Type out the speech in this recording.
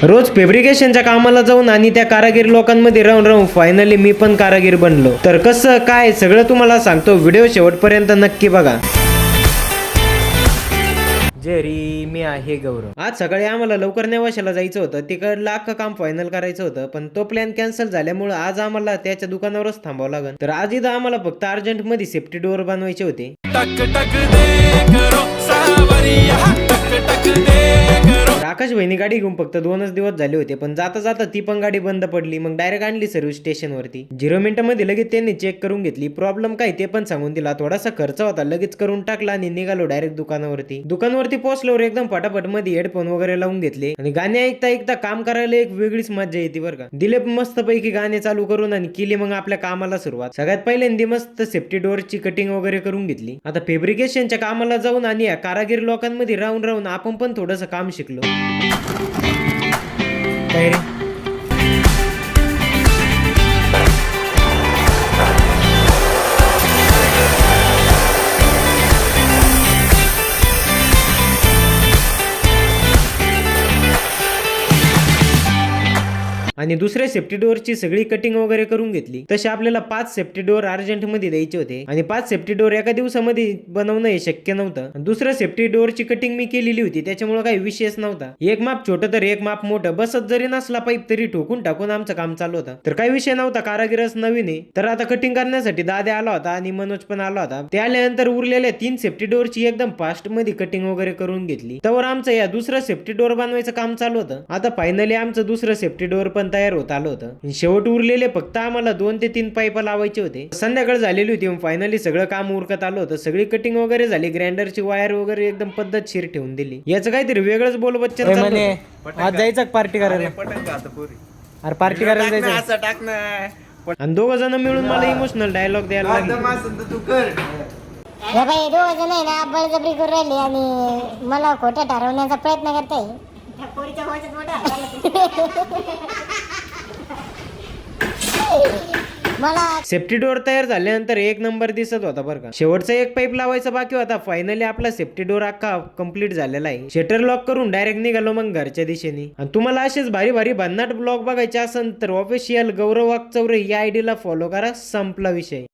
रोज फॅब्रिकेशनच्या कामाला जाऊन आणि त्या कारागीर लोकांमध्ये राहून राहून फायनली मी पण कारागीर बनलो. तर कसं काय सगळं तुम्हाला सांगतो, व्हिडिओ शेवटपर्यंत नक्की बघा. जरी मी आहे गौरव. आज सकाळी आम्हाला लवकर नेवाशाला जायचं होतं. तिकडलं अख्खं काम फायनल करायचं होतं, पण तो प्लॅन कॅन्सल झाल्यामुळे आज आम्हाला त्याच्या दुकानावरच थांबावं लागेल. तर आज इथं आम्हाला फक्त अर्जंट मध्ये सेफ्टी डोअर बनवायचे होते. आकाश वहिनी गाडी घेऊन फक्त 2च दिवस झाले होते, पण जाता जाता ती पण गाडी बंद पडली. मग डायरेक्ट आणली सर्व्हिस स्टेशन वरती. 0 मिनिटांमध्ये लगेच त्यांनी चेक करून घेतली. प्रॉब्लेम काय ते पण सांगून दिला. थोडासा खर्च होता, लगेच करून टाकला आणि निघालो डायरेक्ट दुकानावरती पोहोचल्यावर एकदम फटाफट मध्ये हेडफोन वगैरे लावून घेतले आणि गाणे ऐकता ऐकता काम करायला एक वेगळीच मजा येते बरं का. दिले मस्त पैकी गाणे चालू करून आणि केली मग आपल्या कामाला सुरुवात. सगळ्यात पहिल्यांदा मस्त सेफ्टी डोअरची कटिंग वगैरे करून घेतली. आता फॅब्रिकेशनच्या कामाला जाऊन आणि या कारागीर लोकांमध्ये राहून राहून आपण पण थोडंसं काम शिकलो. काय रे? आणि दुसऱ्या सेफ्टी डोअरची सगळी कटिंग वगैरे करून घेतली. तसे आपल्याला 5 सेफ्टी डोअर अर्जंट मध्ये द्यायचे होते आणि 5 सेफ्टी डोअर एका दिवसामध्ये बनवणं हे शक्य नव्हतं. दुसऱ्या सेफ्टी डोअरची कटिंग मी केलेली होती, त्याच्यामुळे काही विषयच नव्हता. एक माप छोटं तर एक माप मोठं, बसत जरी नसला पाईप तरी ठोकून टाकून आमचं काम चालू होतं. तर काही विषय नव्हता, कारागिरच नवीन आहे. तर आता कटिंग करण्यासाठी दादा आला होता आणि मनोज पण आला होता. ते आल्यानंतर उरलेल्या 3 सेफ्टी डोअरची एकदम फास्ट मध्ये कटिंग वगैरे करून घेतली. त्यावर आमचं या दुसरं सेफ्टी डोअर बनवायचं काम चालू होतं. आता फायनली आमचं दुसरं सेफ्टी डोअर पण तयार होत आलं होतं. शेवट उरलेले फक्त आम्हाला 2 ते 3 पाईप लावायचे होते. संध्याकाळ झालेली होती. फायनली सगळं काम उरकत आलं होतं. सगळी कटिंग वगैरे झाली. ग्राइंडरची वायर वगैरे एकदम पद्धतशीर ठेवून दिली. याचं काहीतरी वेगळंच बोलबच्चन चालू होतं. आज जायचं पार्टी करायला. अरे पार्टी करायला जायचं. आणि 2 जण मिळून मला इमोशनल डायलॉग द्यायला लागले. हे बाई 2 जण आहे ना बळजबरी करून राहिले आणि मला खोटं ठरवण्याचा प्रयत्न करताय. सेफ्टी डोअर तयार झाल्यानंतर एक नंबर दिसत होता बरं का. शेवटचा एक पाईप लावायचा बाकी होता. फायनली आपला सेफ्टी डोअर अख्खा कम्प्लीट झालेला आहे. शटर लॉक करून डायरेक्ट निघालो मग घरच्या दिशेने. आणि तुम्हाला असेच भारी भारी भन्नाट ब्लॉग बघायचे असेल तर ऑफिशियल गौरव वाकचौरे या आयडीला फॉलो करा. संपला विषय.